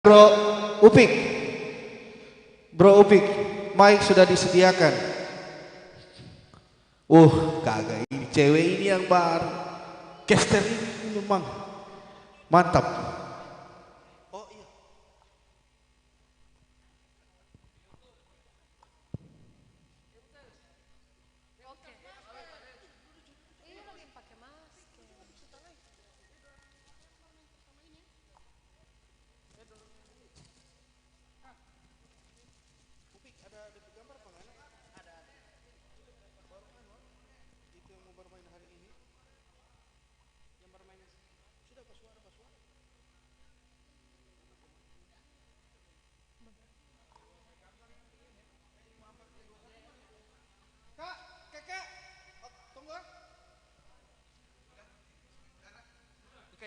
Bro Upik. Bro Upik, mic sudah disediakan. Kagak ini cewek ini yang baru. Caster ini memang mantap. Oh iya.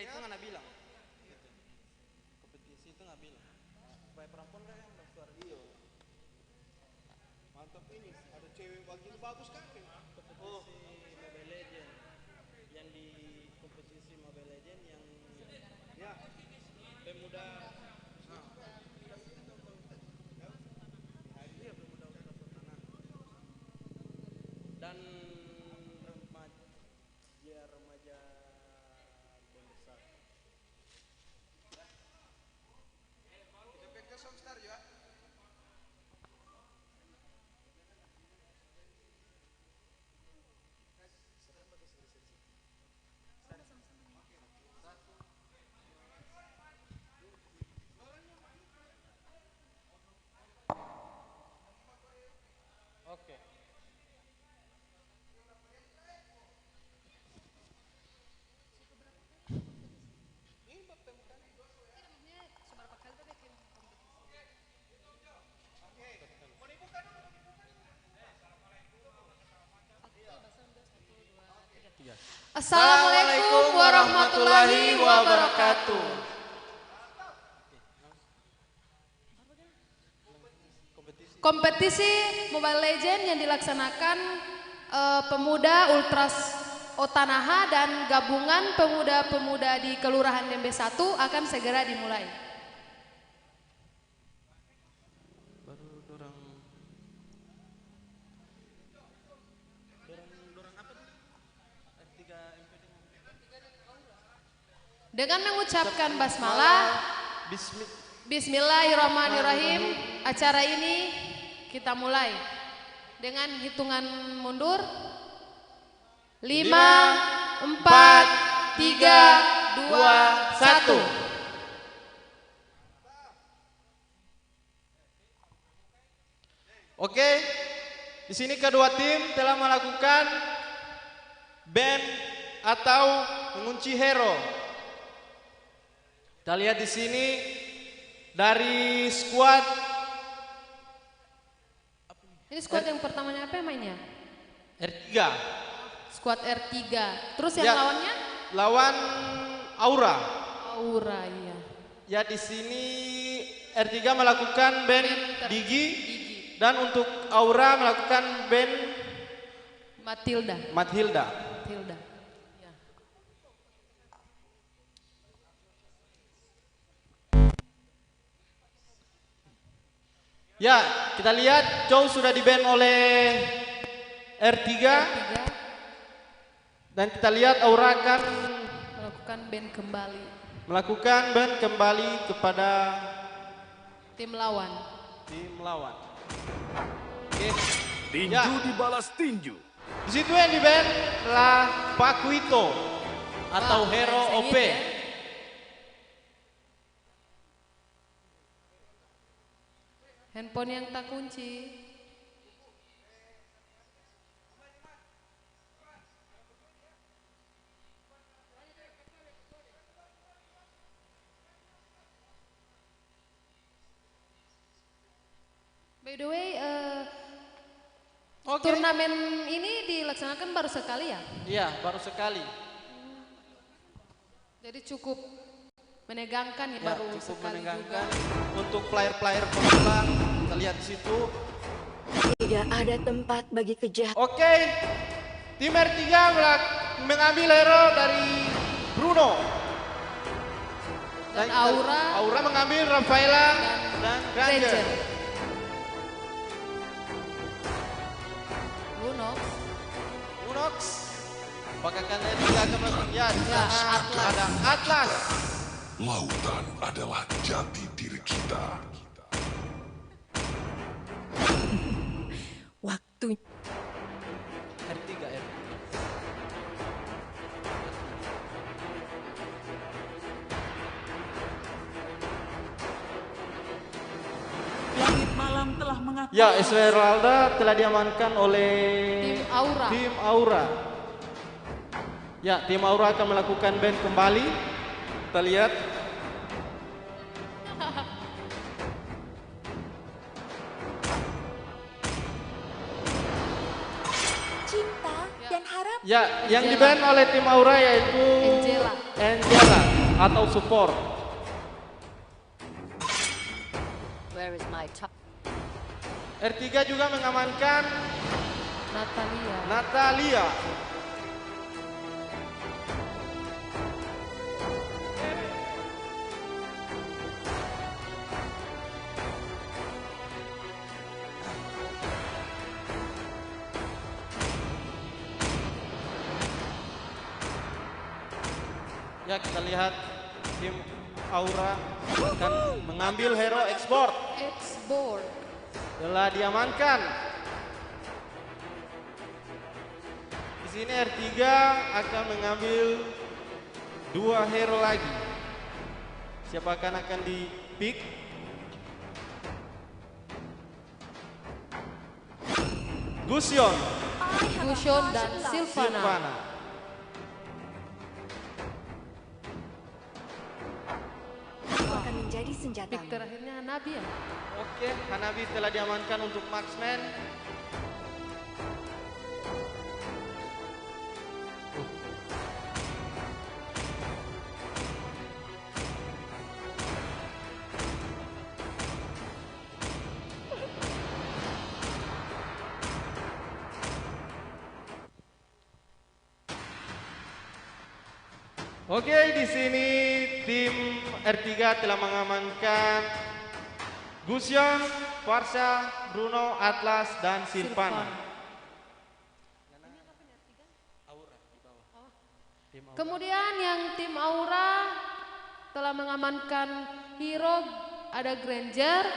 Itu nggak bilang kompetisi itu nggak bilang supaya perempuan kan yang bersuara. Iya mantap ini ada cewek bagian bagus kan. Kompetisi Mobile Legend yang di kompetisi Mobile Legend yang ya pemuda pemuda Sultanan dan remaja besar. Oke. Assalamualaikum warahmatullahi wabarakatuh. Kompetisi Mobile Legends yang dilaksanakan pemuda Ultras Otanaha dan gabungan pemuda-pemuda di Kelurahan Dembe 1 akan segera dimulai. Dengan mengucapkan basmalah, Bismillahirrahmanirrahim, acara ini kita mulai dengan hitungan mundur 5, 4, 3, 2, 1. Oke, di sini kedua tim telah melakukan ban atau mengunci hero. Kita lihat di sini dari squad. Ini squad yang pertamanya apa mainnya? R3. Squad R3. Terus yang lawannya? Lawan Aura. Aura, iya. Ya di sini R3 melakukan ban Digi dan untuk Aura melakukan ban Matilda. Matilda. Ya, kita lihat Chow sudah di-ban oleh R3. Dan kita lihat Aura akan melakukan ban kembali kepada tim lawan. Oke. Tinju dibalas tinju. Di situ yang di-ban adalah Pakuito atau hero OP. Handphone yang tak kunci. By the way, turnamen ini dilaksanakan baru sekali ya? Iya, baru sekali. Jadi cukup menegangkan ya, baru cukup sekali menegangkan juga. untuk player-player pemula. Kita lihat di situ. Tidak ada tempat bagi kejahatan. Oke, tim R3 mengambil hero dari Bruno. Dan Aura. Aura mengambil Rafaela dan Granger. Ranger. Lunox. Unox. Apakah kalian tidak akan melakukan? Ya, di Ya, sana Atlas. ada Atlas. Lautan adalah jati diri kita. Waktu R3 R. Langit malam telah mengatakan. Ya, Esmeralda telah diamankan oleh Tim Aura. Tim Aura. Ya, tim Aura akan melakukan band kembali. Kita lihat. cinta dan harap Ya, yang di band oleh tim Aura yaitu Angela. Angela atau support. Where is my top? R3 juga mengamankan Natalia. Natalia. Ya, kita lihat tim Aura akan mengambil hero export. X-Board. Telah diamankan. Di sini R3 akan mengambil 2 hero lagi. Siapakah akan di pick? Gusion, Gusion dan Silvana. Silvana. Aku akan menjadi senjata. Pick terakhirnya Nabi ya. Oke, Hanabi telah diamankan untuk marksman. Oke, di sini tim R3 telah mengamankan Gusion, Farsha, Bruno, Atlas, dan Silvana. Kemudian yang tim Aura telah mengamankan hero ada Granger,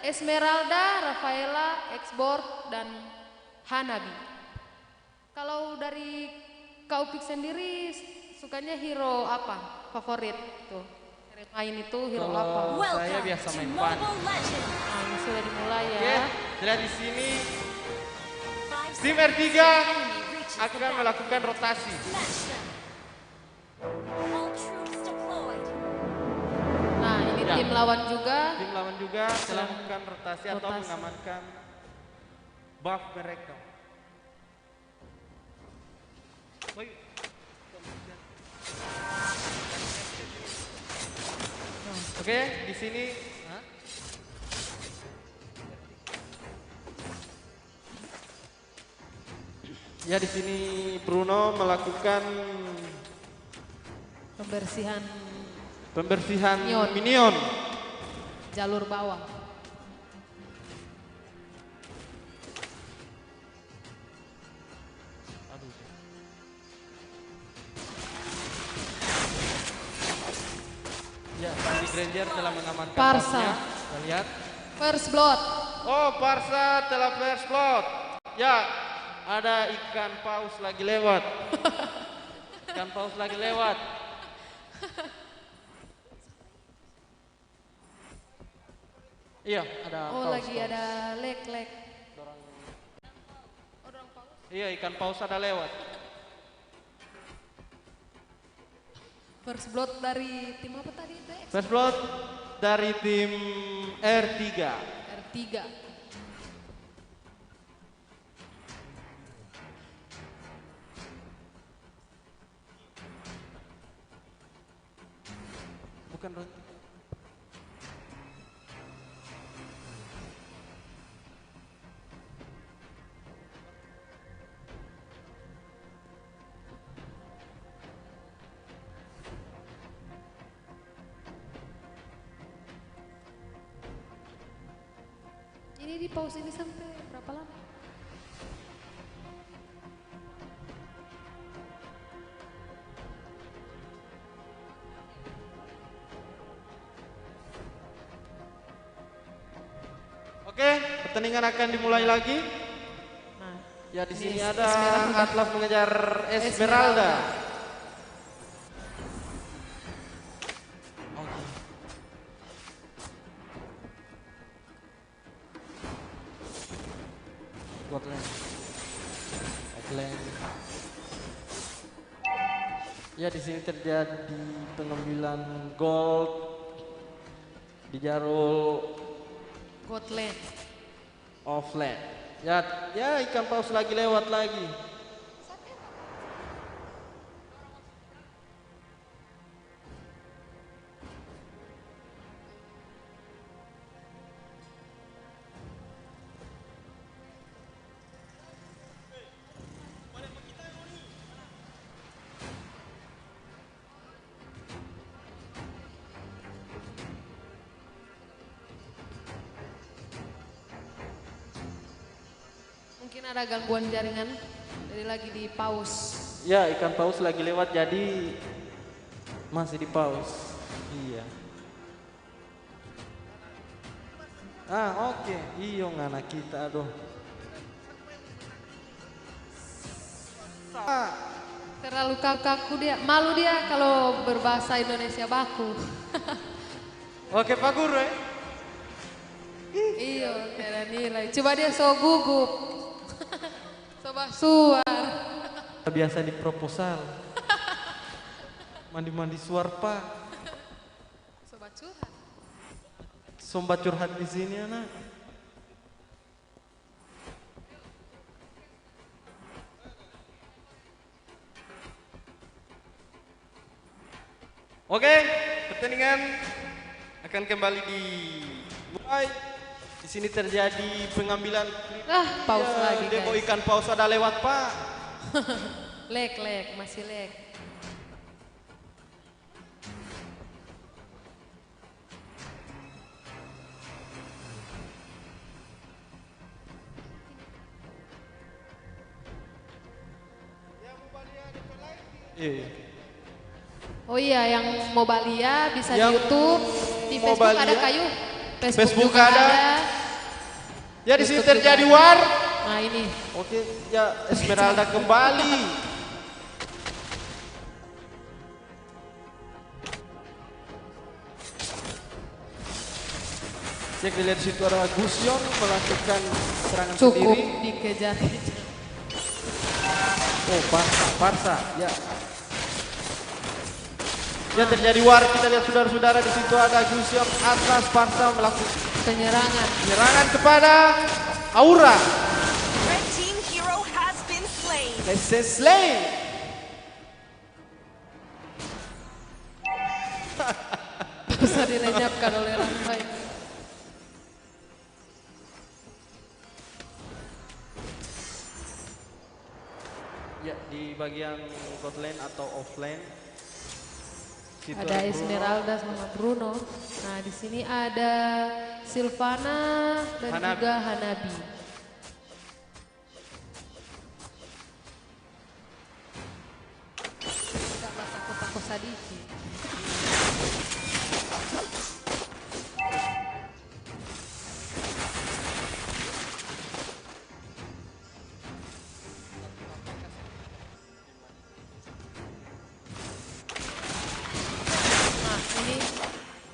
Esmeralda, Rafaela, X-Board, dan Hanabi. Kalau dari Kaupik sendiri sukanya hero apa? Favorit tuh. Main itu hero apa? Kalau saya biasa main pan. Nah, ini sudah dimulai Oke, ya. jadi di sini tim R3 akan melakukan rotasi. Nah, ini Ya. tim lawan juga. Tim lawan juga telah melakukan rotasi atau Rotasi. mengamankan buff mereka. Oke, di sini ya di sini Bruno melakukan Pembersihan pembersihan Minion. minion. jalur bawah. Ya, di Granger telah mengamankan Farsha. buffnya. Kita lihat. First blood. Oh, Farsha telah first blood. Ya, ada ikan paus lagi lewat. Ikan paus lagi lewat. Iya, ada Oh, paus. lagi paus. ada lek. Iya, ikan paus ada lewat. First blood dari tim apa tadi itu? First blood dari tim R3. R3. Bukan Ronti. Ini di pause ini sampai berapa lama? Oke, pertandingan akan dimulai lagi. Nah, Ya di sini ini ada Esmeralda. Atlas mengejar Esmeralda. Oke. Scotland. Scotland. Ya di sini terjadi pengambilan gold di Jarul Gotland. offline. Ya ikan paus lagi lewat lagi. Mungkin ada gangguan jaringan. Jadi lagi di pause. Ya ikan paus lagi lewat jadi masih di pause. Iya. Oke. Iyo ngana kita aduh. Terlalu kaku dia. Malu dia kalau berbahasa Indonesia baku. Oke Pak Guru ya. Iya, tidak nilai. Coba dia so gugup. Coba suar. Biasa di proposal. Mandi-mandi suar Pak. Coba curhat. Sombat curhat di sini anak. Oke, pertandingan akan kembali dimulai. Di sini terjadi pengambilan. Pause lagi Demo guys. ikan paus ada lewat Pak. Lek, masih lek. Iya. Oh iya, yang Mobalia bisa di Yang YouTube, di Facebook Mobalia. ada kayu. Facebook juga ada. Ya di sini YouTube terjadi juga. war. Nah ini, Oke, ya Esmeralda kembali. Cek dilihat di situ ada Gusion melakukan serangan cukup sendiri. dikejar. Oh, Barca, ya. Ya terjadi war, kita lihat saudara-saudara di situ ada Gusion Atlas Barca melakukan Penyerangan. penyerangan kepada Aura. Red team hero has been slain. Slain. Bisa dilenyapkan oleh rantai. Ya, di bagian Gotland atau offline. Situ Ada Bruno. Esmeralda sama Bruno. Nah di sini ada Silvana dan Hanabi. juga Hanabi. Tidak takut Sadiki. Nah ini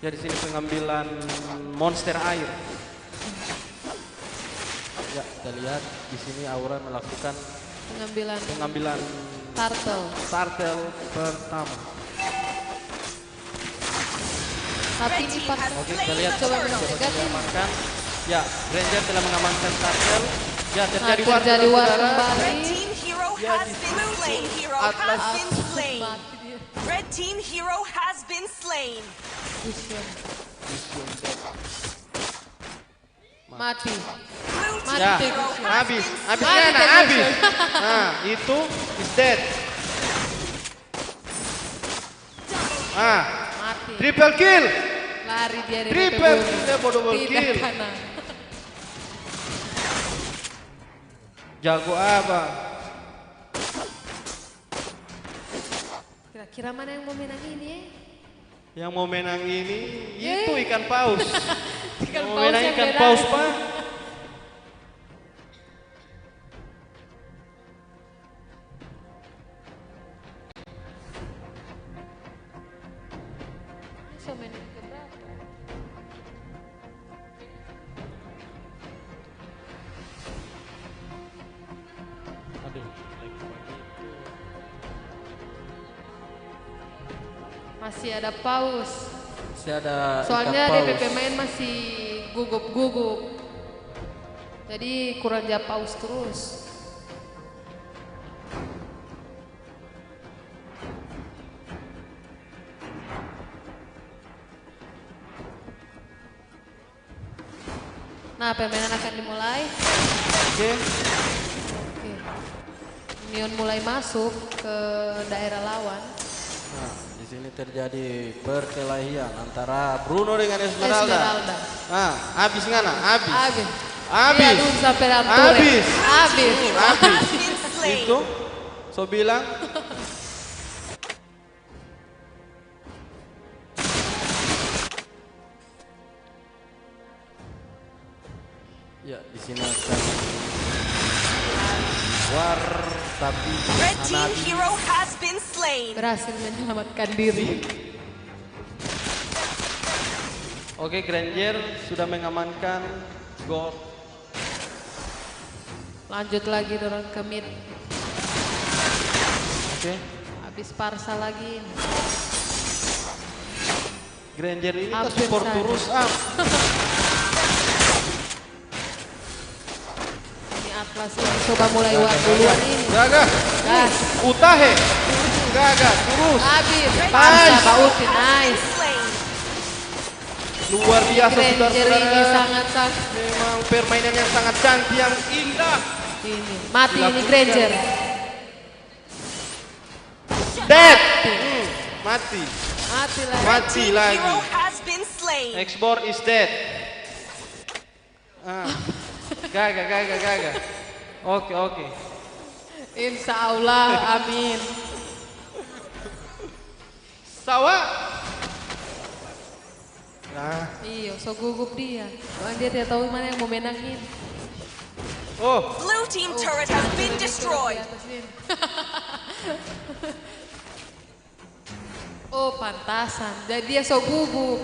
Ya di sini pengambilan monster air. Ya, kita lihat di sini Aura melakukan pengambilan turtle. turtle pertama. Tapi ini pas Oke, kita lihat coba seperti negatif. diamankan. Ya, Ranger telah mengamankan turtle. Ya, Nah, terjadi war, terjadi war saudara-saudara. kembali. Red team hero Ya, has di been situ slain. Hero Atlas. has been slain. Mati dia. Red team hero has been slain. Vision. Mati. Blue team Ya, hero has habis. been Habisnya Mati, enak, Vision. habis. Nah, itu is dead. Mati. Triple kill. Lari dia dari Triple kebun. kill, dia double Tidak kill. kanan. Jago apa? Kira-kira mana yang mau menang ini ya? Yang mau menang ini itu ikan paus. Ikan Mau paus menang yang ikan menang. paus, Pak. Ini so menit keberapa? Aduh, Masih ada paus. masih ada Soalnya ikan DP paus. pemain masih gugup-gugup. Jadi kurang jam paus terus. Nah, permainan akan dimulai. Oke. Oke. Minion mulai masuk ke daerah lawan. Nah, di sini terjadi perkelahian antara Bruno dengan Esmeralda. Esmeralda. Nah, habis ngana? Habis. Abis. Habis. Iya, dulu sampai ranture. Habis. Abis. Habis. Itu so bilang ya di sini akan war tapi Red team Hanabi hero has been slain. Berhasil menyelamatkan diri. Oke, Granger sudah mengamankan gold. Lanjut lagi dorong ke mid. Oke. Habis Parsa lagi. Granger ini ke Hampir support saja. terus Ini Atlas yang coba mulai war duluan ini. Gaga. Gas. Utahe. Gaga terus. Habis. Nice. Parsa Bauti. Nice. Slain. Luar biasa Granger ini saudara-saudara. sangat-sangat Memang permainan yang sangat cantik yang indah. ini. Mati ini Granger. Dead. Mati. Mati lagi. Mati Team lagi. hero has been slain. Export is dead. Gaga. Oke. Insya Allah. Amin. Sawa. Nah. Iya, so gugup dia. Soalnya dia tidak tahu mana yang mau menangin. Oh, Blue team turret has been destroyed. Oh, pantasan. Jadi dia so gugup.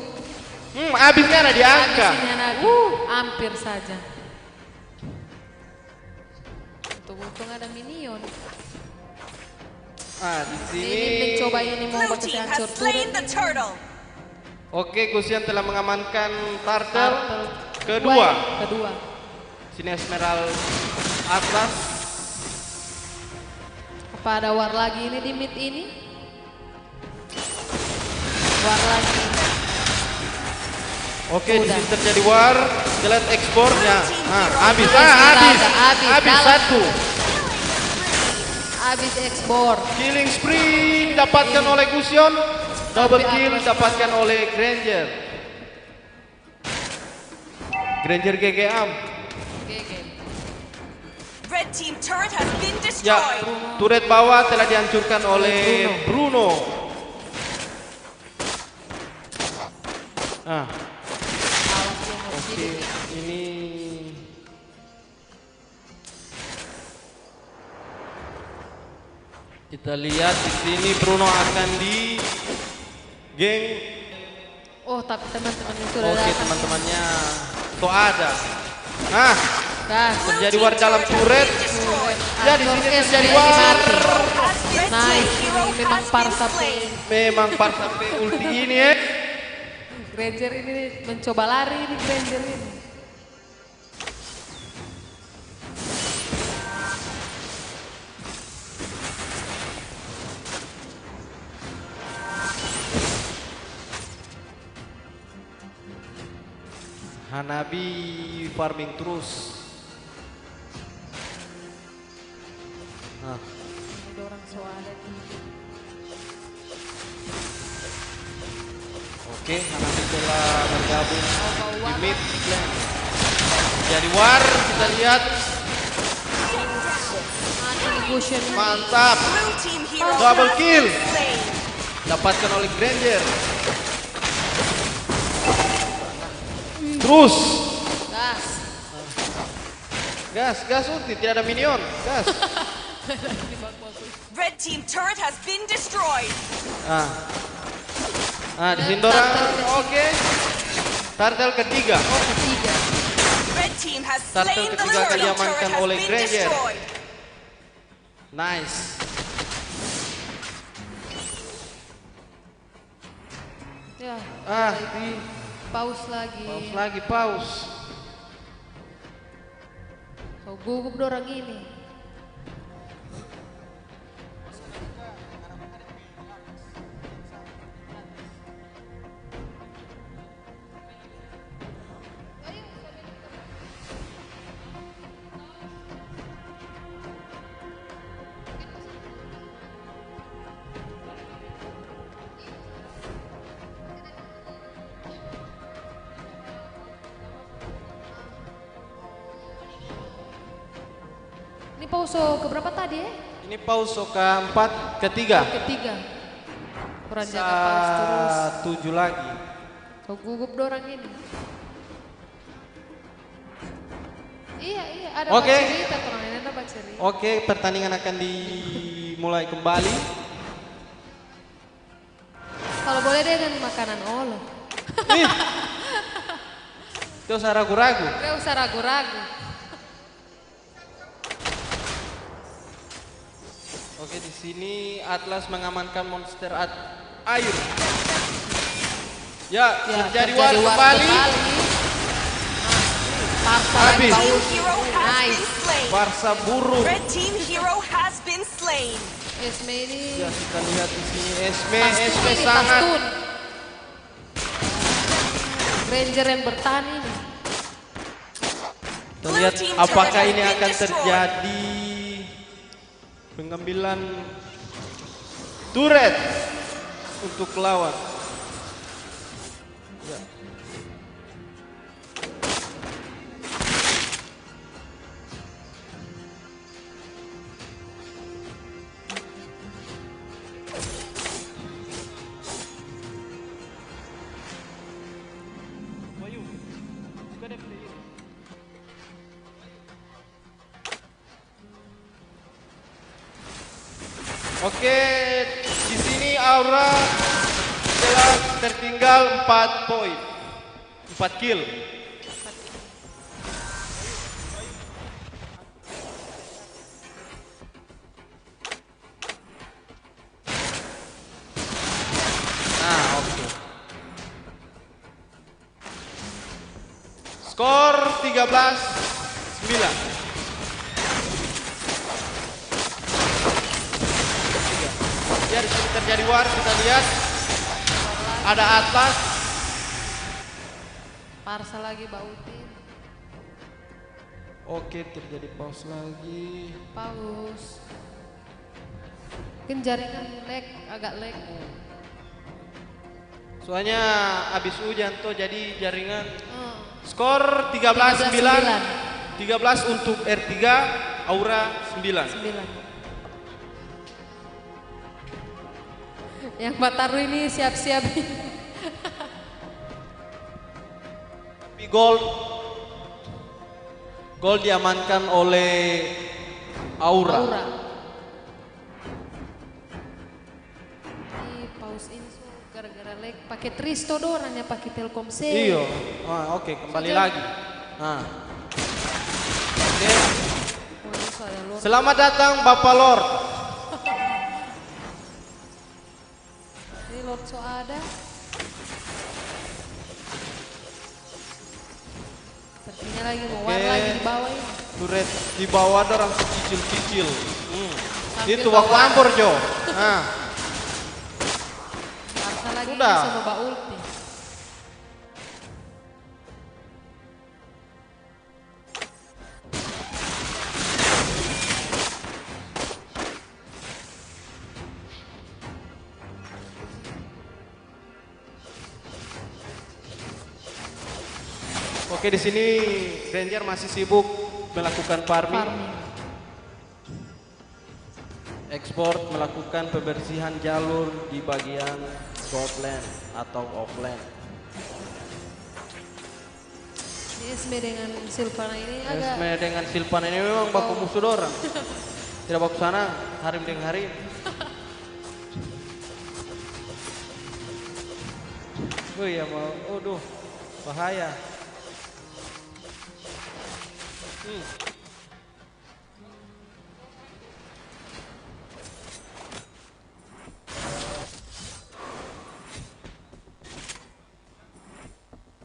habisnya ada di angka. Habisnya Nabi. Hampir saja. Untung ada minion. Di sini. Ini mencoba ini mau Blue pakai team hancur has slain the turret. turtle. Oke, Gusian telah mengamankan turtle. Turtle. Kedua. Sini Esmeralda Atlas. Apa ada war lagi ini di mid ini? War lagi. Oke, di Udah. sini terjadi war. Jelas ekspornya. Habis. Habis. Habis Dalam. satu. Habis ekspor. Killing spree didapatkan oleh Gusion. Double kill didapatkan oleh Granger. Granger GGM. GG. Red team turret has been Ya, destroyed. turret bawah telah dihancurkan oleh Bruno. Awas dia mau Oke, hidup. ini kita lihat di sini Bruno akan di geng. Oh, tapi teman-temannya sudah Oke, datang. teman-temannya tuh ada. Nah, Gas. terjadi war dalam turret. Ya, di sini Aktor terjadi SBI war. mati. Red Nice. team hero Ini memang has been Parsa slain. Memang pas sampai ulti ini ya. Granger ini mencoba lari ini Granger ini. Hanabi farming terus. Nah, Ada orang soalnya nih. oke, Hanabi telah bergabung di war. mid lane. Jadi war, kita lihat fusionnya. Mantap. Blue team hero Double has kill. been slain. Dapatkan oleh Granger. Terus. Gas. Gas, gas ulti, tidak ada minion. Gas. Red team turret has been destroyed. Di sini dorang. Oke. Turtle ketiga. Ketiga. Red team has Turtle slain the ketiga akan turtle. diamankan Turret has oleh been Granger. destroyed. Nice. Ya. Di Pause lagi. pause lagi, pause. So gugup dorang ini. Ini pause keberapa tadi ya? Ini pause keempat, ketiga. Ketiga. Kurang jaga pause terus. 7 lagi. So gugup dorang ini. Iya, ada Oke. cerita, kurang ini ada cerita. Oke, pertandingan akan dimulai kembali. Kalau boleh dengan makanan olo. Ih. Itu usah ragu-ragu. Gak usah ragu-ragu. Oke, di sini Atlas mengamankan monster air. Ya, terjadi war kembali. Parsa Habis. lagi Team baut. hero has Nice. been slain. Barca burung. Red team hero has been slain. Esme ini Ya, kita lihat di sini Esme pastun ini, sangat. pastun. Ranger yang bertahan ini. Kita lihat apakah ini akan terjadi pengambilan turret untuk lawan. Ya. Oke, di sini Aura telah tertinggal 4 poin. 4 kill. Oke. Skor 13-9. Ya, di sini terjadi war, kita lihat ada Atlas. Parsa lagi bautin. Oke, terjadi pause lagi. Paus. Mungkin jaringan agak lag. Soalnya habis hujan tuh jadi jaringan. Oh. Skor 13-9. 13 untuk R3, Aura 9. 9. Yang Mataru ini siap-siap. Tapi gol diamankan oleh Aura. Ini pause ini gara-gara lag pakai Tristo dorangnya pakai Telkomsel. Iya. Oke, kembali lagi. Oke. Oh, ini soalnya Lord. Selamat datang Bapak Lord. Ini Lord so ada. Sepertinya lagi mau war lagi di bawah ini. Turret di bawah ada orang kecil-kecil. Sambil Itu waktu bawa. ampur Jo. Parsa lagi Sudah. bisa bawa ulti. Oke, di sini Ranger masih sibuk melakukan farming. Export melakukan pembersihan jalur di bagian top lane atau off lane. Esme dengan Silvana ini agak Esme dengan Silvana ini memang baku musuh dorang. Tidak baku sana, Harim dengan Harim. Oh iya mau, aduh, bahaya.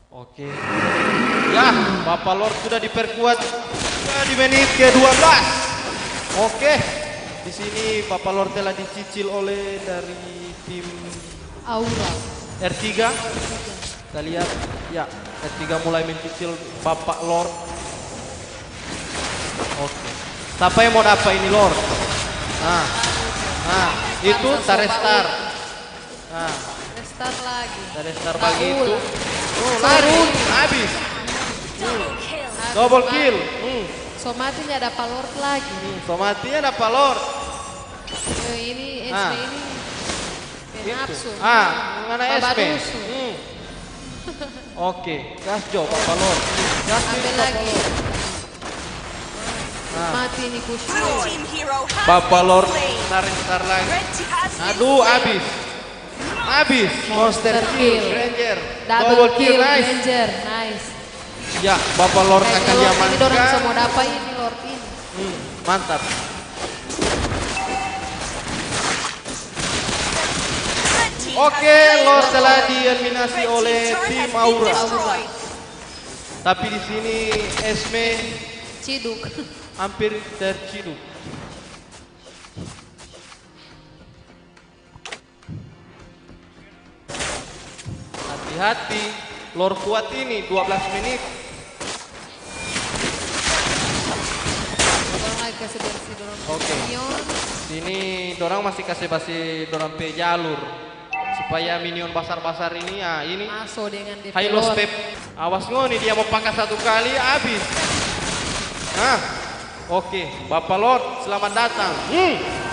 Oke. Ya, Bapak Lord sudah diperkuat di menit ke-12. Oke. Di sini Bapak Lord telah dicicil oleh dari tim Aura. R3. Kita lihat, ya, R3 mulai mencicil Bapak Lord. Oke. Siapa yang mau dapat ini Lord? Nah, itu Tarestar. Nah, Restart lagi. Tarestar bagi itu. Oh, Sorry. lari, habis. Double kill. So matinya ada Palord lagi. So matinya dapat Lord. Ini Esme ini nafsu. Mana SP? Babadusu. Oke, gas jo Bapak Lord. Gas Ambil lagi. Mati nih Kushu. Bapak Lord Tarestar lagi. Aduh, habis. Habis. Monster kill. Ranger. Double kill. Nice. Ranger. Nice. Ya, Bapak Lord akan Ini dorang diamankan. semua dapat ini Lord ini. Mantap. Oke, Lord telah dieliminasi oleh tim Aura. Tapi di sini Esme Ciduk. hampir terciduk. Hati-hati, Lord kuat ini 12 menit. Dorang lagi kasih bersih dorang. Oke. Minion. Sini dorang masih kasih dorang pe jalur supaya minion basar-basar ini ya ini Aso dengan DP high low Lord. step. Awas ngoni dia mau pangkat satu kali habis. Oke, Bapak Lord selamat datang.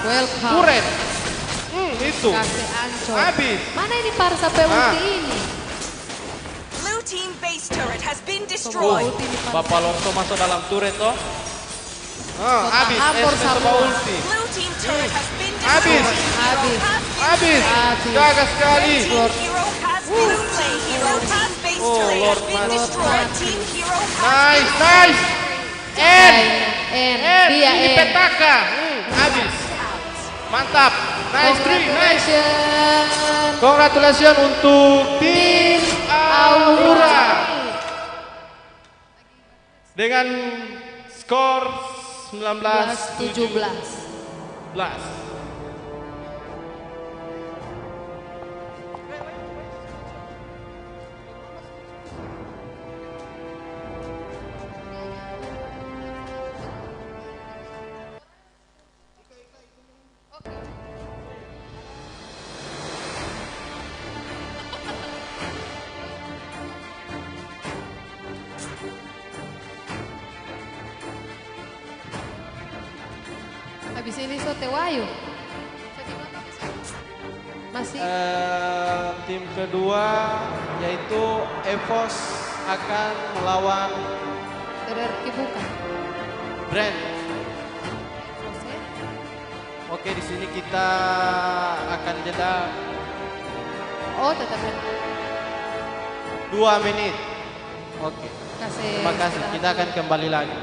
Welcome. Turret. Itu. Kasih ancur. Habis. Mana ini para sampai ulti ini? Blue team base turret has been Oh, destroyed. Ulti di para. Bapak Lord tuh masuk dalam turret toh. Habis. Ampor Esme coba semua. ulti. Blue team turret has been Habis. destroyed. Habis. Habis. Habis. Jaga sekali. Team hero has blue lane hero team base Oh, turret Lord has been mati. destroyed. Team hero has Nice, nice. Dia ini N. petaka. Habis. Mantap. Nice three, nice. Congratulations. Congratulations untuk tim Aura. Dengan skor 19-17. 17. Habis ini Sote Wayu. Masih Tim kedua yaitu Evos akan melawan RRQ bukan? Brand. Oke. Oke, di sini kita akan jeda Oh, tetap ya. 2 menit. Oke. Kasih. Terima kasih. istirahat. Kita akan kembali lagi.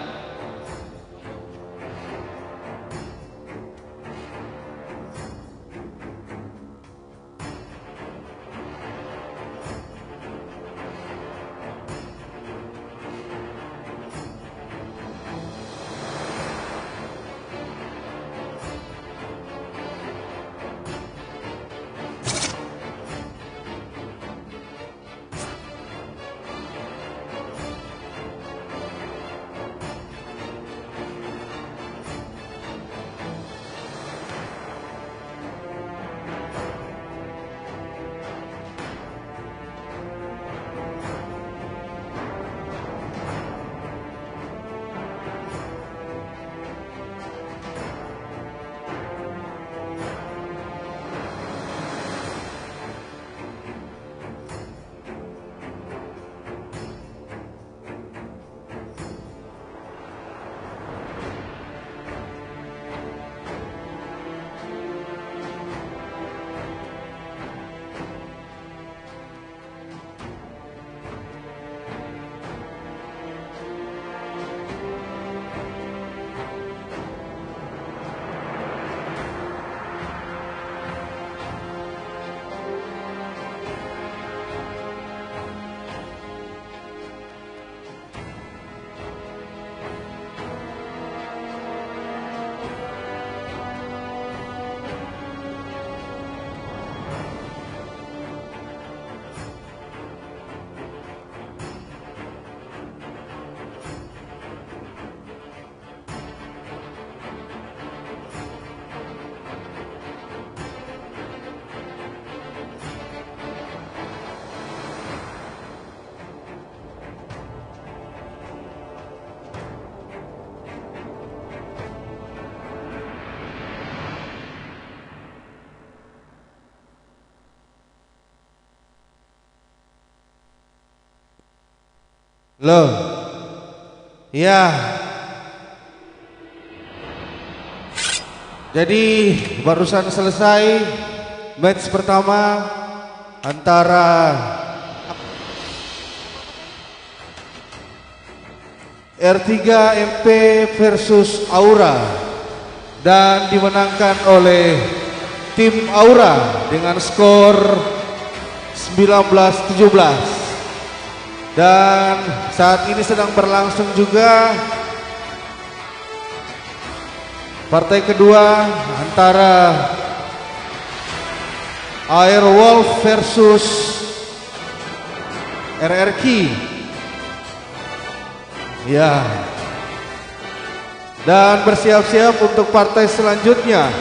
Loh. Ya. Jadi barusan selesai match pertama antara R3 MP versus Aura dan dimenangkan oleh tim Aura dengan skor 19-17. Dan saat ini sedang berlangsung juga partai kedua antara Airwolf versus RRQ. Ya. Dan bersiap-siap untuk partai selanjutnya.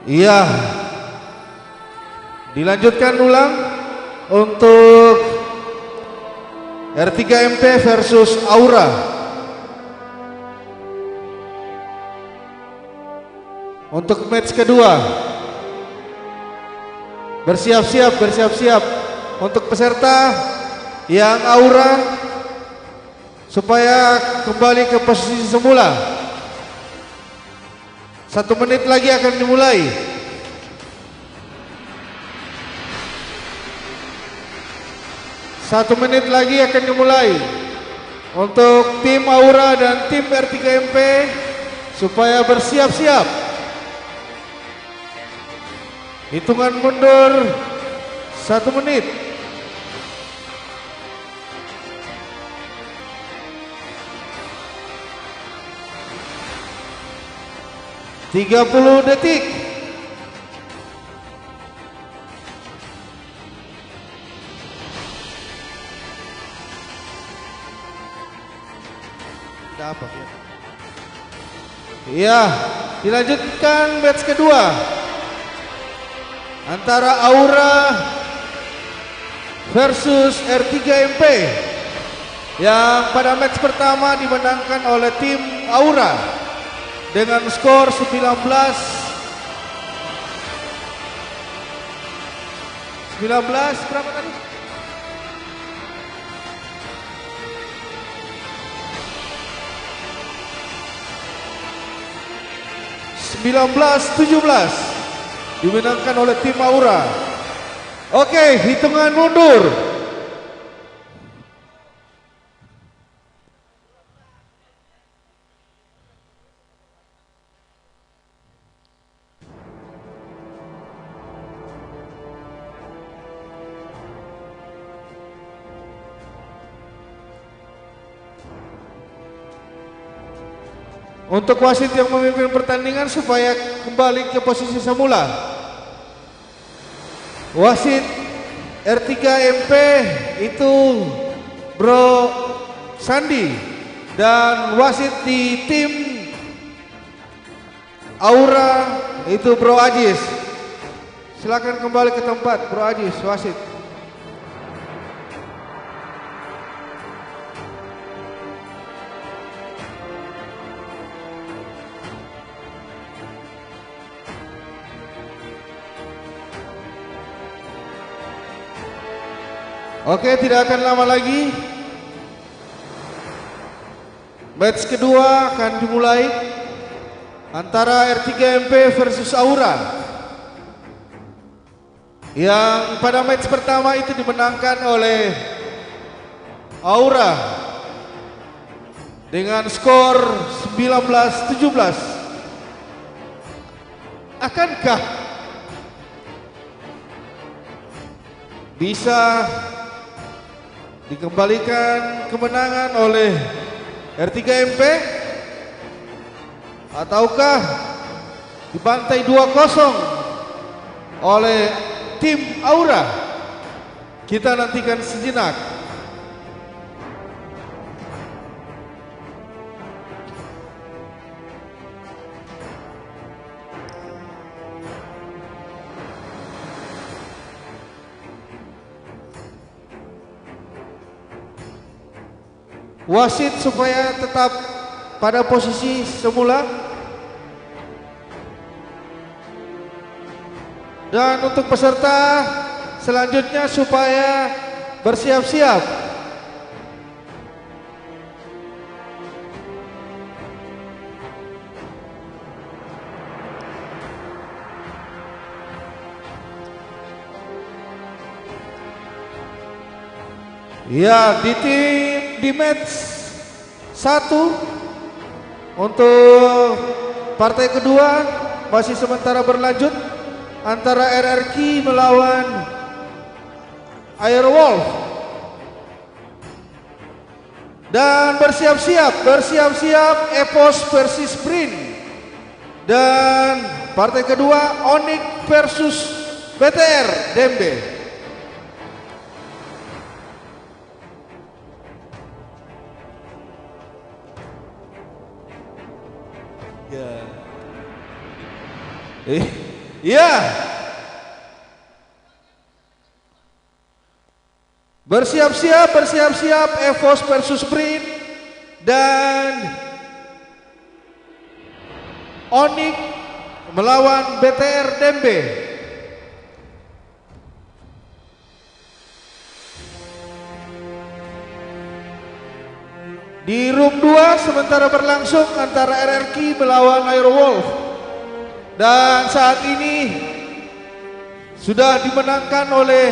Iya. Dilanjutkan ulang untuk R3 MP versus Aura. Untuk match kedua. Bersiap-siap untuk peserta yang Aura supaya kembali ke posisi semula. 1 menit lagi akan dimulai. Satu menit lagi akan dimulai untuk tim Aura dan tim R3 MP supaya bersiap-siap. Hitungan mundur 1 menit. (30 detik). Ada apa ya? Iya, dilanjutkan match kedua antara Aura versus R3 MP yang pada match pertama dimenangkan oleh tim Aura dengan skor 19 berapa tadi? 19-17 dimenangkan oleh tim Aura. Oke, hitungan mundur. Untuk wasit yang memimpin pertandingan supaya kembali ke posisi semula. Wasit R3 MP itu Bro Sandi dan wasit di tim Aura itu Bro Ajis. Silakan kembali ke tempat Bro Ajis, wasit. Oke, tidak akan lama lagi match kedua akan dimulai antara R3 MP versus Aura yang pada match pertama itu dimenangkan oleh Aura dengan skor 19-17. Akankah bisa dikembalikan kemenangan oleh R3 MP ataukah dibantai 2-0 oleh tim Aura? Kita nantikan sejenak. wasit supaya tetap pada posisi semula. Dan untuk peserta selanjutnya supaya bersiap-siap. Ya, di match 1 untuk partai kedua masih sementara berlanjut antara RRQ melawan Airwolf. Dan bersiap-siap Epos versus Sprint. Dan partai kedua Onyx versus BTR Dembe. Ya. Bersiap-siap Evos versus Sprint dan Onyx melawan BTR Dembe. Di room 2 sementara berlangsung antara RRQ melawan Airwolf. Dan saat ini sudah dimenangkan oleh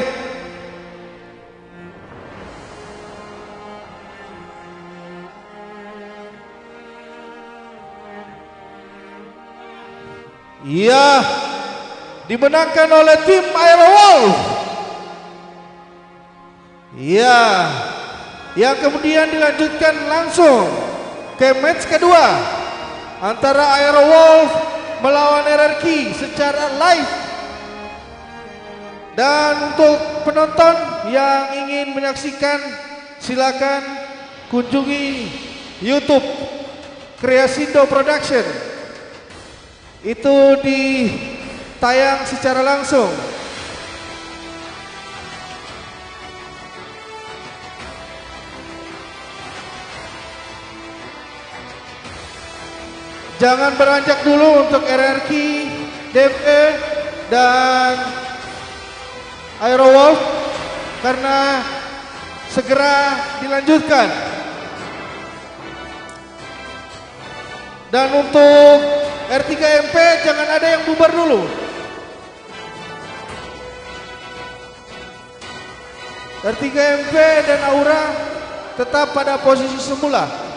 dimenangkan oleh tim Airwolf. Yang kemudian dilanjutkan langsung ke match kedua antara Airwolf melawan RRQ secara live. Dan untuk penonton yang ingin menyaksikan, silakan kunjungi YouTube Kreasindo Production. Itu ditayang secara langsung. Jangan beranjak dulu untuk RRQ, DME dan Airwolf karena segera dilanjutkan. Dan untuk R3MP jangan ada yang bubar dulu. R3MP dan Aura tetap pada posisi semula.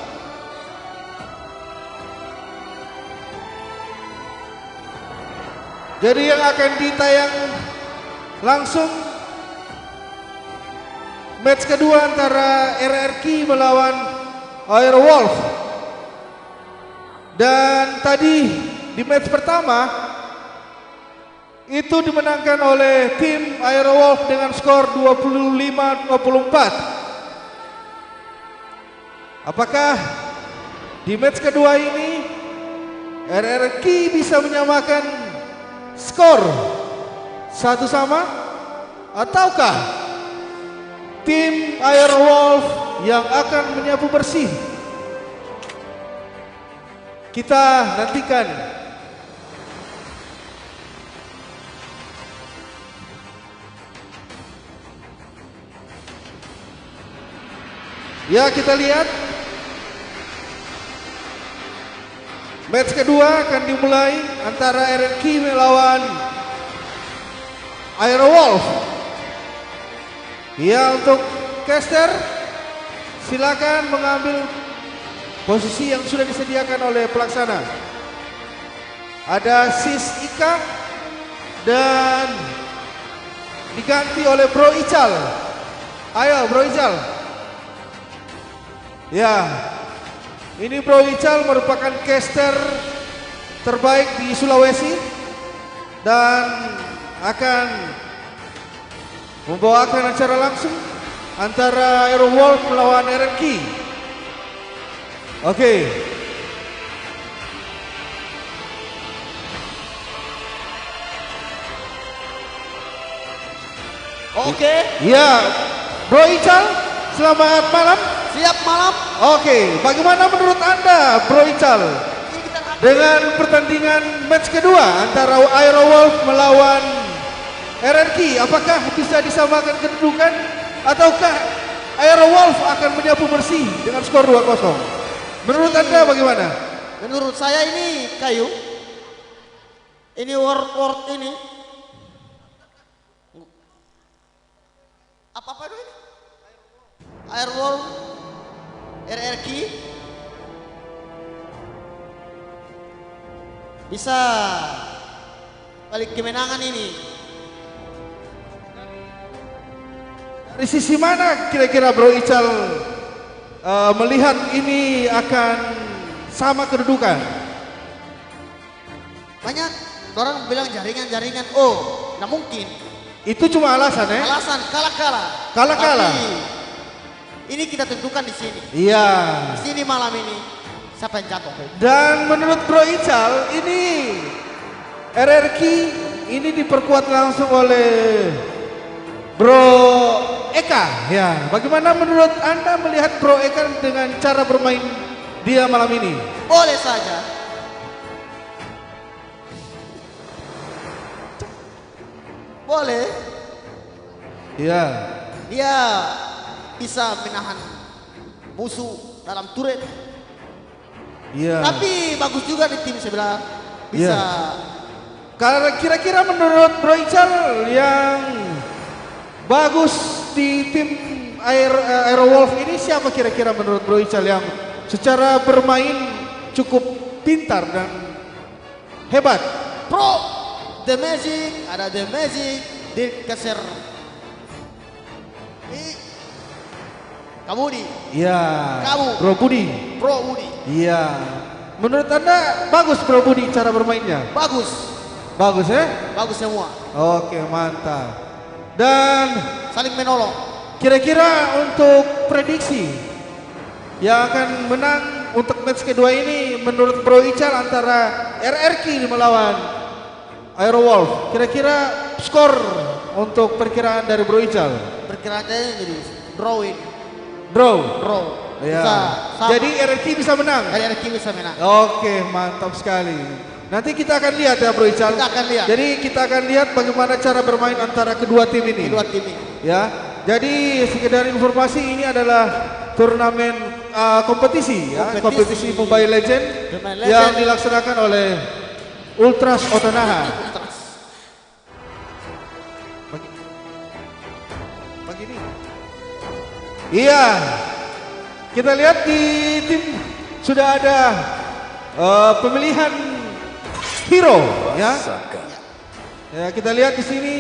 Jadi yang akan ditayang langsung match kedua antara RRQ melawan Airwolf. Dan tadi di match pertama itu dimenangkan oleh tim Airwolf dengan skor 25-24. Apakah di match kedua ini RRQ bisa menyamakan skor satu sama, ataukah tim Airwolf yang akan menyapu bersih? Kita nantikan. Ya, kita lihat match kedua akan dimulai antara RRQ melawan Airwolf. Ya, untuk caster silakan mengambil posisi yang sudah disediakan oleh pelaksana. Ada Sis Ika dan diganti oleh Bro Ical. Ayo Bro Ical. Ya, ini Bro Ical merupakan caster terbaik di Sulawesi dan akan membawakan acara langsung antara Airwolf melawan RRQ. Oke. Ya, Bro Ical, selamat malam. Siap malam. Oke, bagaimana menurut Anda, Bro Ical? Dengan pertandingan match kedua antara Aerowolf melawan RRQ, apakah bisa disamakan kedudukan ataukah Aerowolf akan menyapu bersih dengan skor 2-0? Menurut Anda bagaimana? Menurut saya ini kayu. Ini word ini. Apa itu ini? Airwolf, RRQ bisa balik kemenangan ini. Dari sisi mana kira-kira Bro Ical melihat ini akan sama kedudukan? Banyak orang bilang jaringan. Oh, nggak mungkin. Itu cuma alasan ya? Alasan kalah-kalah. Kalah-kalah. Tapi ini kita tentukan di sini. Iya. Di sini malam ini siapa yang jatuh? Dan menurut Bro Ical ini RRQ ini diperkuat langsung oleh Bro Eka. Ya, bagaimana menurut Anda melihat Bro Eka dengan cara bermain dia malam ini? Boleh saja. Boleh. Iya. Dia bisa menahan musuh dalam turret. Iya. Tapi bagus juga di tim sebelah. Bisa. Iya. Kalau kira-kira menurut Bro Ical yang bagus di tim Aerowolf ini siapa kira-kira menurut Bro Ical yang secara bermain cukup pintar dan hebat? Pro The Magic, ada The Magic, Dirk Kasser. Kabudi. Iya. Kamu. Bro Budi. Pro Budi. Iya. Menurut Anda bagus Bro Budi cara bermainnya? Bagus. Bagus ya? Bagus semua. Oke, mantap. Dan saling menolong. Kira-kira untuk prediksi yang akan menang untuk match kedua ini menurut Bro Ical antara RRQ melawan Aerowolf. Kira-kira skor untuk perkiraan dari Bro Ical? Perkiraannya jadi drawing. Draw. Ya. Jadi RRQ bisa menang. RRQ bisa menang. Oke, mantap sekali. Nanti kita akan lihat ya Bro Ical. Kita akan lihat. Jadi kita akan lihat bagaimana cara bermain antara kedua tim ini. Kedua tim ini. Ya. Jadi sekedar informasi ini adalah turnamen kompetisi ya, kompetisi Mobile Legend yang dilaksanakan oleh Ultras Otanaha. Begini. Iya. Kita lihat di tim sudah ada pemilihan hero ya. Ya, kita lihat di sini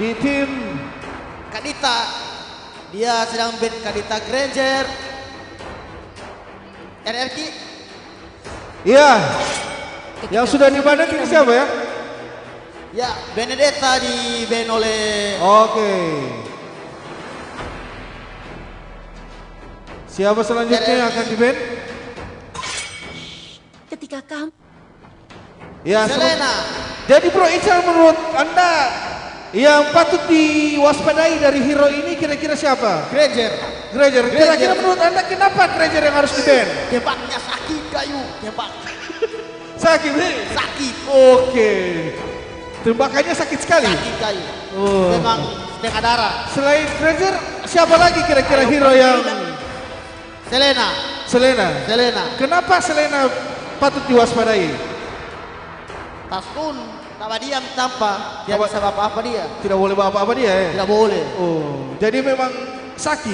di tim Kadita. Dia sedang band Kadita Granger. RRQ. Iya. Yang sudah dibanat ini siapa ya? Ya, Benedetta di band oleh. Oke. Siapa selanjutnya yang akan di-ban? Ketika kamu Ya, Selena. Jadi Bro Ical menurut Anda yang patut diwaspadai dari hero ini kira-kira siapa? Granger. Granger. Kira-kira menurut Anda kenapa Granger yang harus di-ban? Tembaknya sakit kayu, tembak. Sakit nih? Sakit. Oke. Tembakannya sakit sekali. Sakit kayu. Oh. Memang setengah darah. Selain Granger, siapa lagi kira-kira hero yang Selena. Selena. Kenapa Selena patut diwaspadai? Taskun, tak diam tanpa dia bisa apa-apa dia. Tidak boleh apa-apa dia ya? Tidak boleh. Oh, jadi memang Saki.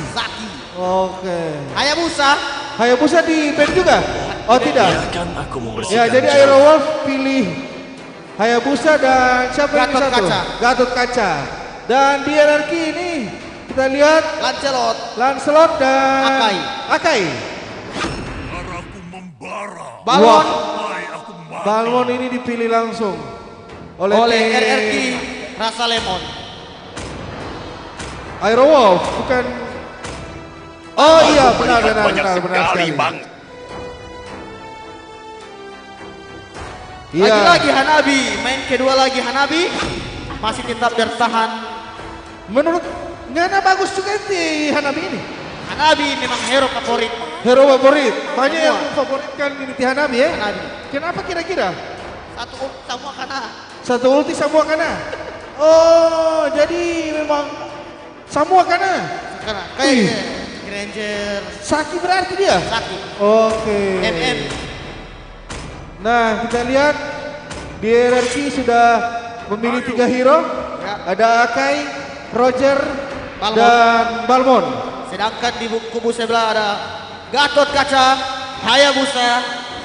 Oke. Hayabusa di band juga? Oh tidak. Biarkan aku Ya, membersihkan jadi jalan. Aerowolf pilih Hayabusa dan siapa yang Gatot satu? Kaca. Gatot Kaca. Dan di RRQ ini kita lihat Lancelot dan Akai. Darahku membara. Balon. Sampai aku mati. Balmon ini dipilih langsung oleh RRQ rasa lemon. Aerowolf bukan. Oh iya, benar sekali. Bang. Iya. Lagi-lagi Hanabi, main kedua lagi Hanabi masih tetap bertahan. Menurut Ngana bagus juga di Hanabi ini. Hanabi memang hero favorit. Hero favorit. Banyak yang favoritkan Unity Hanabi ya. Hanabi. Kenapa kira-kira? Satu semua karena Satu ulti Samua Kana. Oh, jadi memang Samua Kana. kayak Granger, Saki berarti dia. Saki, Oke. MM. Nah, kita lihat di RRQ sudah memilih 3 hero. Ya. Ada Akai, Roger, Balmon. dan Balmon. Sedangkan di kubu sebelah ada Gatot Kaca, Hayabusa,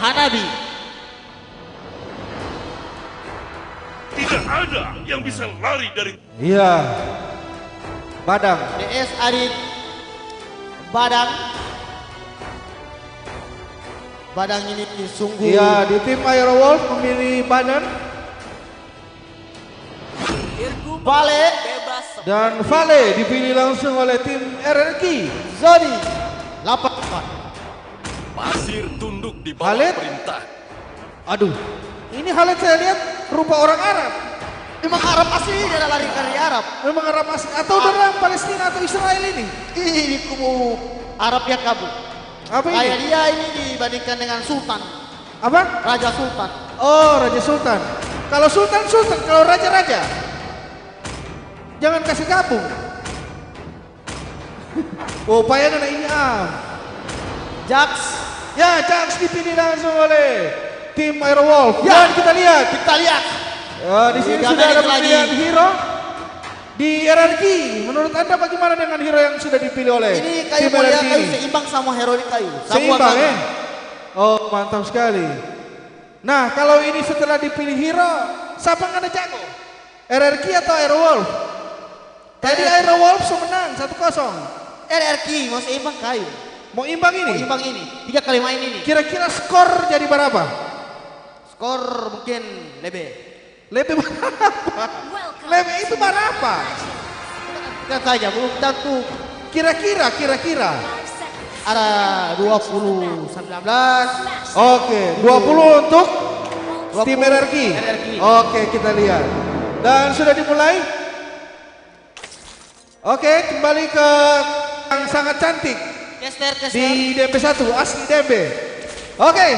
Hanabi. Tidak ada yang bisa lari dari Iya. Badang. DS Adit, Badang. Badang ini sungguh. Iya, di tim Aerowolf memilih Badan Vale, Bebas dan Vale dipilih langsung oleh tim RRQ. Zoni, 84. Pasir tunduk di bawah Khalid? perintah. Aduh, ini Khalid saya lihat rupa orang Arab. Memang Arab asli, dia adalah lari dari Arab. Memang Arab asli atau orang Palestina atau Israel ini? Ini kubu Arab yang kabur. Apa Kayak ini? dia ini dibandingkan dengan Sultan, Apa? Raja Sultan. Oh, Raja Sultan. Kalau Sultan Sultan, kalau Raja Raja. Jangan kasih gabung. Oh, payangan ini Jax, Ya, Jax dipilih langsung oleh tim Aerowolf. Ya. Dan kita lihat. kita lihat. Di sini Di sudah ada Amerika lagi. pemilihan hero di RRQ. Menurut Anda bagaimana dengan hero yang sudah dipilih oleh Ini kayu tim mulia, RRQ kayu ini? seimbang sama hero ini kayu. Seimbang ya? Oh, mantap sekali. Nah, kalau ini setelah dipilih hero, siapa yang ada jago? RRQ atau Aerowolf? Tadi Aerowolf menang 1-0. RRQ mau seimbang kayu. Mau imbang Mau ini? imbang ini. 3 kali main ini. Kira-kira skor jadi berapa? Skor mungkin lebih. Lebih berapa? Lebih itu berapa? Lihat saja, belum tentu. Kira-kira. Ada 20, 19. Oke, 20 untuk 20 tim RRQ. RRQ. Oke, kita lihat. Dan sudah dimulai. Oke, kembali ke yang sangat cantik Caster. di DMB1, asli DMB. Oke,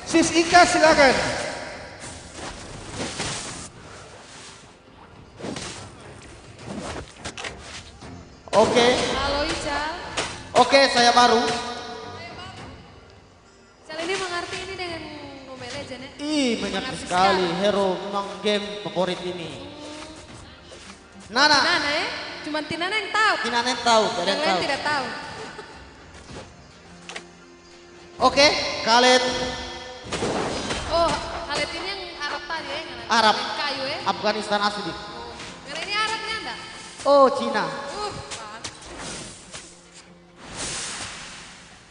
Sis Ika silakan. Oke, Halo Ical. oke, saya baru. Ical ini mengerti ini dengan Mobile Legends ya? Banyak sekali hero memang game favorit ini. Nana, Nana ya? Cuman Tinana yang tahu. Tina Nen tahu, tidak ada Yang yang lain tahu. tidak tahu. Oke, Khaled, Oh, Khalid ini yang Arab tadi ya? Arab. Yang kayu ya? Afghanistan asli. Karena ini Arabnya anda? Oh, Cina. Pan.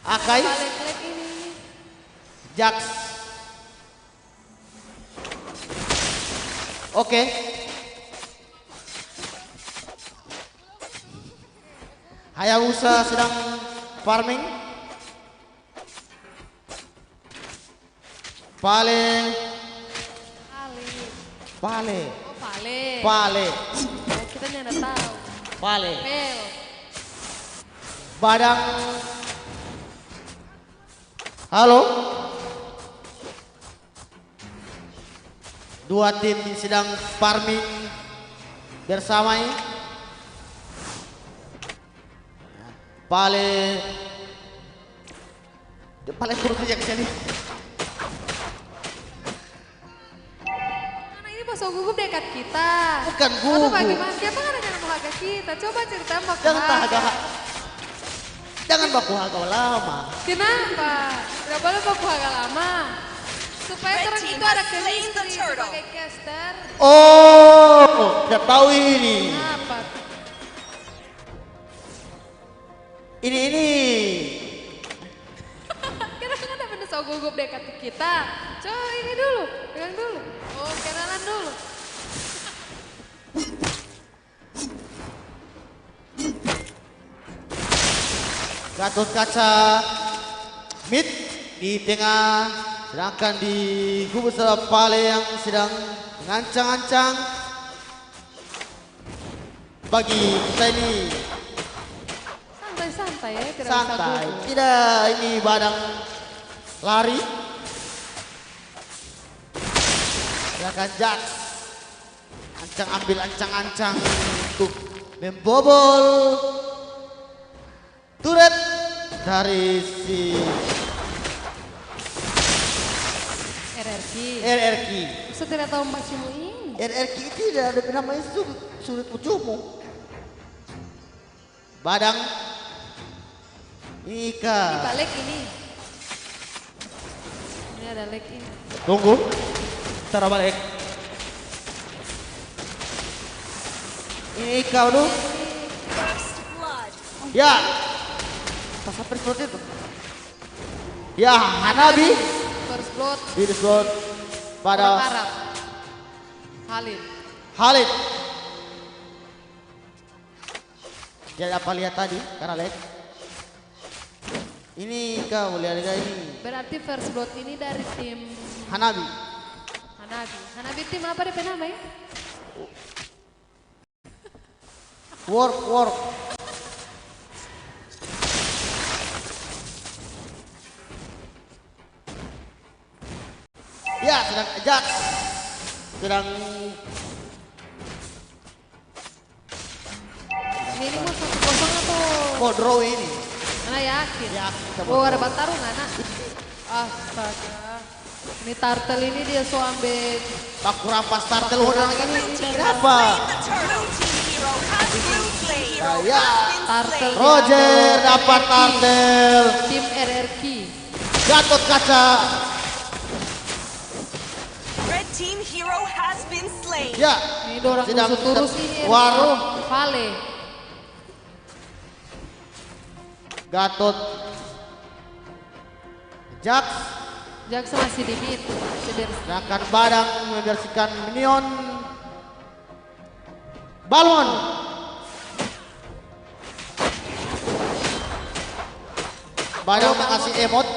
Akai, Khalid ini. Jax. Oke. Hayabusa sedang farming. Vale, Khalid. Vale, Oh, Vale. Vale, Oh, kita tidak tahu. Vale. Pel. Badang. Halo. Dua tim sedang farming bersama ini. Paling turun saja ke sini. Karena ini Bos Gugup dekat kita. Bukan Atau gugup. bagaimana? Siapa kan yang mau harga kita? Coba cerita Mbak. Jangan jangan baku harga lama. Kenapa? Tidak boleh baku harga lama. Supaya orang itu ada chemistry sebagai caster. Oh, tidak tahu ini. Apa? Ini. Kira kan ada bener Bos Gugup dekat kita. Coba ini dulu, pegang dulu. Oh, kenalan dulu. Gatot Kaca mid di tengah, sedangkan di kubu sebelah Vale yang sedang mengancang-ancang bagi kita ini. Santai, santai. santai ya, tidak usah Santai. gugup. Tidak, ini Badang lari. Silakan Jack. Ancang ambil ancang-ancang untuk membobol turret dari si RRQ. Saya tidak tahu Mbak Cimu ini. RRQ tidak ada namanya sulit ucumu. Badang Ini Ika. balik ini. Ini ada leg ini. Tunggu. Cara balik. Ini Ika dulu. Ya. Pas sampai seperti itu. Ya, Hanabi. First blood. Ini slot Orang pada Arab. Khalid. Jadi apa lihat tadi karena leg. Ini kau lihat ini Berarti first blood ini dari tim Hanabi. Hanabi tim apa dia nama ya? Work. Ya, sedang Jack. Sedang Ini mau 1-0 atau? mau draw ini. Mana yakin? Yakin kita Oh mau ada draw. Batarung anak. Astaga. Ini turtle ini dia so ambil. Tak kurang pas turtle orang ini. Kenapa? Ya, Turtle Roger dapat turtle. tim RRQ. Gatot Kaca. Red team hero has been slain. Ya, Ini dorang sedang musuh turus ini. War. Vale. Gatot. Jax. Jackson masih di mid. Sedangkan Badang membersihkan minion. Balmon. Badang mengasih emot.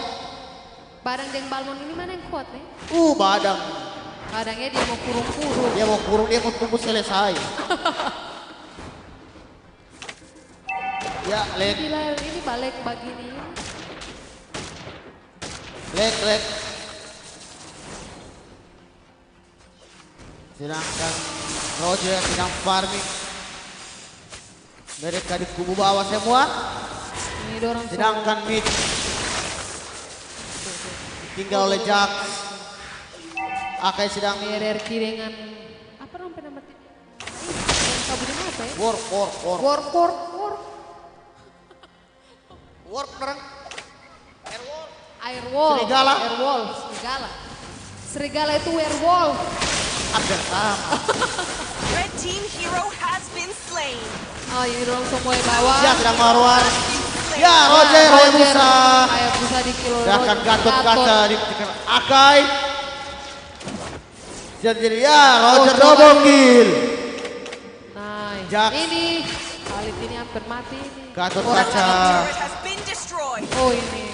Barang Deng Balmon ini mana yang kuat nih? Badang. Barangnya dia mau kurung-kurung. Dia mau kurung, dia mau tunggu selesai. Ya, leg. Gila ini balik begini. Leg. Sedangkan Roger sedang farming. Mereka di kubu bawah semua. Ini dorang Sedangkan mid tinggal oleh Jack. Akai sedang Ini RRQ dengan apa nama tim? Yang kabutnya apa ya? work. Work bareng. Airwolf. Serigala. Serigala itu werewolf. Hampir sama. Red team hero has been slain. Oh ini dorang semua yang bawah. Ya sedang marwar. Ya Roger Hayabusa. Hayabusa di kilo. Sedangkan Gatot Kaca dipikir Akai. Jadi ya Roger double kill. Nice. Jack. Ini Khalid ini hampir mati ini. Gatot Orang Kaca. Turret has been destroyed. Oh ini.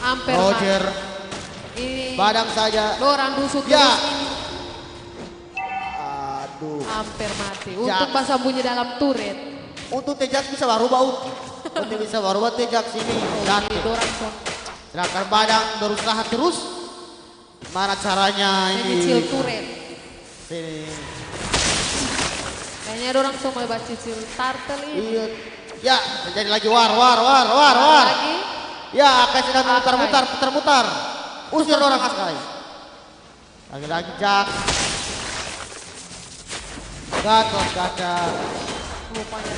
Hampir Roger. mati. Ini. Badang saja. Dorang dusuk Ya. terus ini. Aduh. Hampir mati. Jack. Untuk bahasa bunyi dalam turret. Untuk Tejak bisa baru bau. Untuk bisa baru buat Tejak sini. Dan Ini dorang so sedangkan Badang berusaha terus. Mana caranya menyicil ini? turret. Sini. Kayaknya dorang semua baca cicil turtle ini. Iya. Ya, terjadi lagi war. Lagi. Ya, Akai sedang Akai. putar-mutar. Usir orang Akai. Lagi-lagi Jack. Gatot Kaca. Rupanya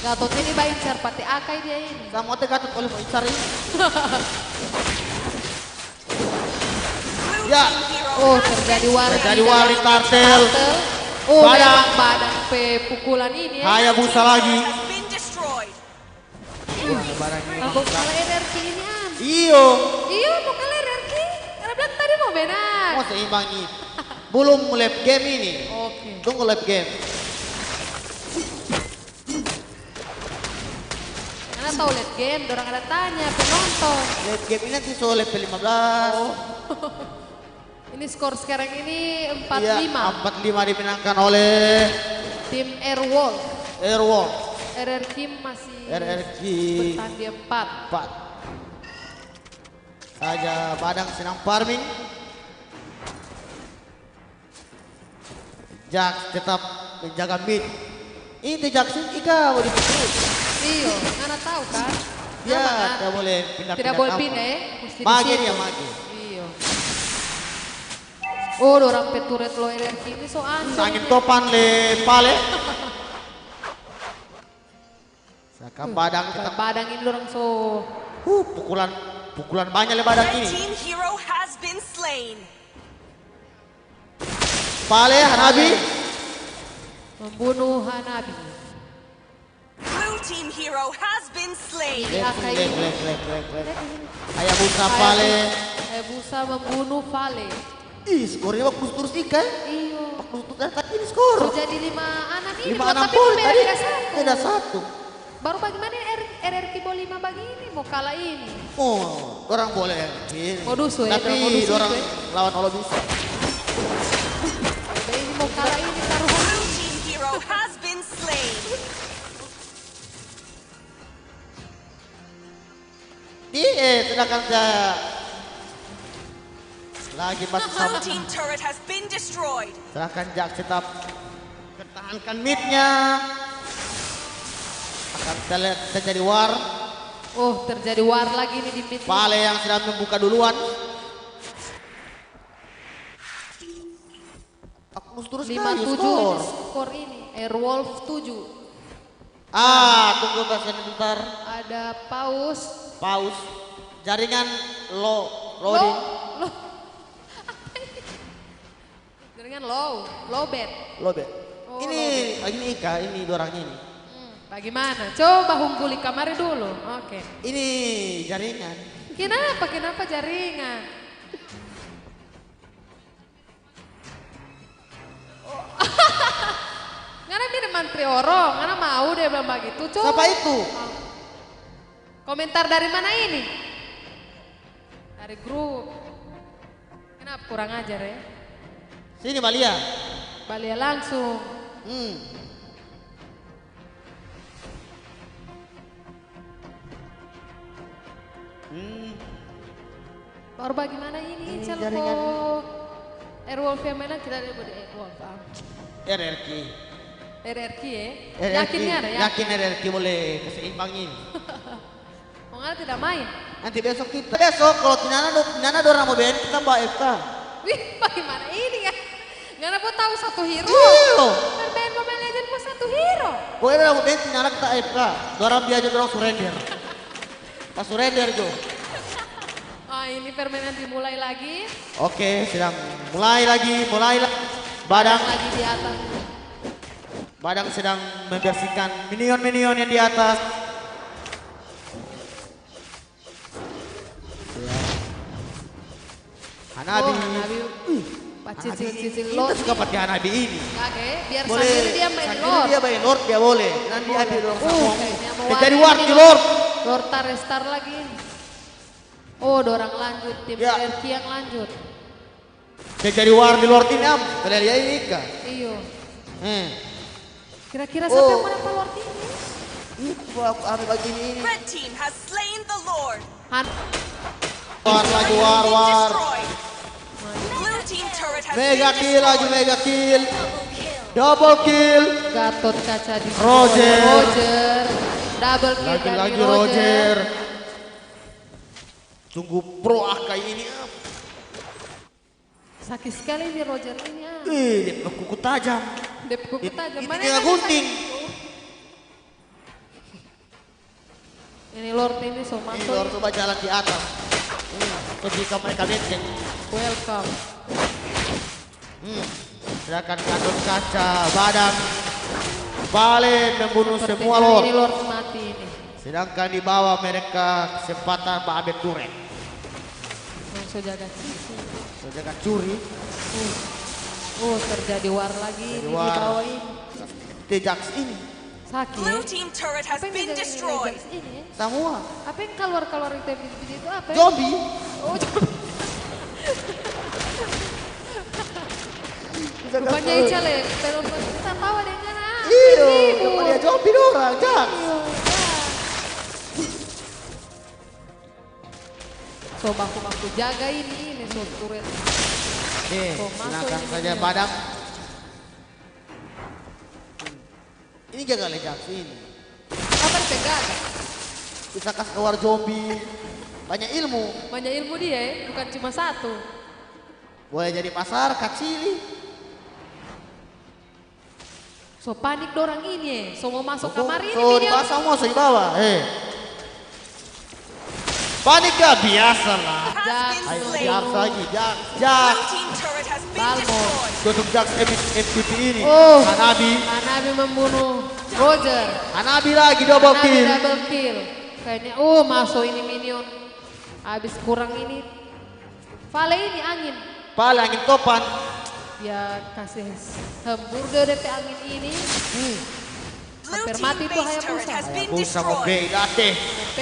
Gatot ini baik serpati Akai dia ini. Kamu teh Gatot oleh mau cari. Ya, Oh terjadi war. terjadi war di turtle. Oh Badang. memang badan pukulan ini ya. Hayabusa lagi. Has been destroyed. Langsung kalah RRQ ini an. Iyo. Iya mau kalah RRQ. Karena bilang tadi mau benar. Mau seimbang ini. Belum lap game ini. Oke. Tunggu lap game. Karena tahu lihat game, dorang ada tanya penonton. Lap game ini nanti soal lap 15. Ini skor sekarang ini 4-5. Iya, 4-5 dimenangkan oleh Tim Airwolf. Airwolf. RRQ masih RRQ bertahan di 4. 4. Saja Badang sedang farming. Jax tetap menjaga mid. Ini Jax Ika mau diputus. Iya, Ngana tahu kan? Ya, Ngana, tidak boleh pindah-pindah. tidak boleh kampung. pindah ya. Mesti di Magi situ. dia magi. Iya. Oh, dorang peturet lo RRQ ini so ancur. Angin topan le pale. Saka Badang tetap Badang ini dorang so. pukulan banyak le Badang Red ini. team hero has been slain. Pale Hanabi. Membunuh Hanabi. Blue team hero has been slain. Ini Akai ini. Hayabusa Pale. Hayabusa membunuh Vale. Ih, skornya bagus terus Ika. Iyo. Bagus terus tadi ini skor. So jadi 5-6 ini. 5-6 tapi poin beda tadi. beda satu. Beda 1. Baru bagaimana RRQ mau 5 bagi ini mau kalah ini. Oh, orang boleh ini. Modus we, Tapi modus orang we. lawan Allah bisa. Ini mau kalah ini taruhan. Blue team hero has been slain. Sedangkan saya lagi masuk Blue sama. team turret has been destroyed. Sedangkan Jack tetap pertahankan midnya. Akan terjadi war. Oh, terjadi war lagi nih di mid. Pale yang sedang membuka duluan. Bagus terus kali 5-7 skor. ini skor ini. Airwolf 7. Tunggu kasih bentar. Ada Paus. Pause. Jaringan loading. Low. Jaringan low bed. Lobet. Oh, Ini Ika, ini dua orang ini. Bagaimana? Coba hungguli kamar dulu. Oke. Ini jaringan. Kenapa jaringan? Ngana mirip mantri orang, ngana mau deh bilang begitu. Coba. Siapa itu? Komentar dari mana ini? Dari grup. Kenapa kurang ajar ya? Sini Balia. Balia langsung. Baru bagaimana ini? Celko jaringan. Airwolf yang mana kita ada di Airwolf. RRQ. RRQ ya? RRQ. Yakinnya ada ya? Yakin RRQ boleh keseimbangin. Oh nggak tidak main? Nanti besok kita. Besok kalau Tinana ada orang mau BN kita bawa FK. Wih bagaimana ini ya? Nggak ada tahu satu hero. Iya. Bermain Mobile Legends pun satu hero. Pokoknya ada mau BN Tinana kita FK. Orang biasa orang surrender. Pas surrender Jo. Ah ini permainan dimulai lagi. Oke, sedang mulai lagi. Badang Lagi di atas. Badang sedang membersihkan minion-minion yang di atas. Hanabi. Oh Hanabi. Pak cicil Kita Lord. suka pakai Hanabi ini. Oke, biar Boleh. sendiri dia main Sendiri Lord. dia main Lord dia boleh. Nanti ambil orang sama. Kayaknya mau Jadi ada war ini di Lord. Lord Tarestar lagi. Oh, dorang lanjut tim Ya. RRQ yang lanjut. Jadi war di Lord ini am. Kalian lihat ini kah? Iyo. Hmm. Kira-kira siapa Oh. yang menang Lord ini? Itu aku ambil begini ini. Red team has slain the Lord. War lagi Team war. destroyed. Blue team turret has Mega been kill lagi destroyed. mega kill. Double kill. Gatot kaca di Roger. Roger. Double kill dari Lagi-lagi Roger. Roger. Tunggu pro Akai ini. Sakit sekali ini Roger ini. Dia kuku tajam. Dep kuku tajam. Itu Mana dia yang gunting. ini Lord ini so Ini masuk. baru coba jalan di atas. Ketika mereka benteng. Welcome. Sedangkan Gatot Kaca, Badang, Vale membunuh semua Sepertinya Lord. ini Lord mati ini. Sedangkan di bawah mereka kesempatan Pak Abed Turek. Langsung jaga sisi. Jaga curi. Oh terjadi war lagi Jadi di war. bawah ini. Tejaks ini. Sakit. Blue team turret has Apa yang been jadi destroyed. Jax ini? Semua. Apa yang keluar itu itu apa? Ya? Zombie. Oh, rupanya Ical ya, pero kita tahu ada yang mana. Iyo, kembali zombie orang, Jax. Coba aku jaga ini short turret. Nih, Oh, masuk silakan ini saja minion. padam. Ini gagal ya Jax ini. Apa pegang? Bisa kasih keluar zombie. Banyak ilmu. Banyak ilmu dia ya, bukan cuma satu. Boleh jadi pasar, kacili. So panik dorang ini, so mau masuk kamar ini So, di minion. pasang mau di bawah. Panik gak biasa lah. Jax Ayo membunuh. Jax lagi, Jax. Balmor. Tutup Jax MVP ini. Oh. Hanabi. Hanabi membunuh Roger. Hanabi lagi double Hanabi kill. double kill. Kayaknya, masuk ini minion. Habis kurang ini. Vale ini angin. Paling angin topan. Ya kasih hembur deh DP angin ini. Hampir mati tuh Hayabusa. Busa mau beda deh. DP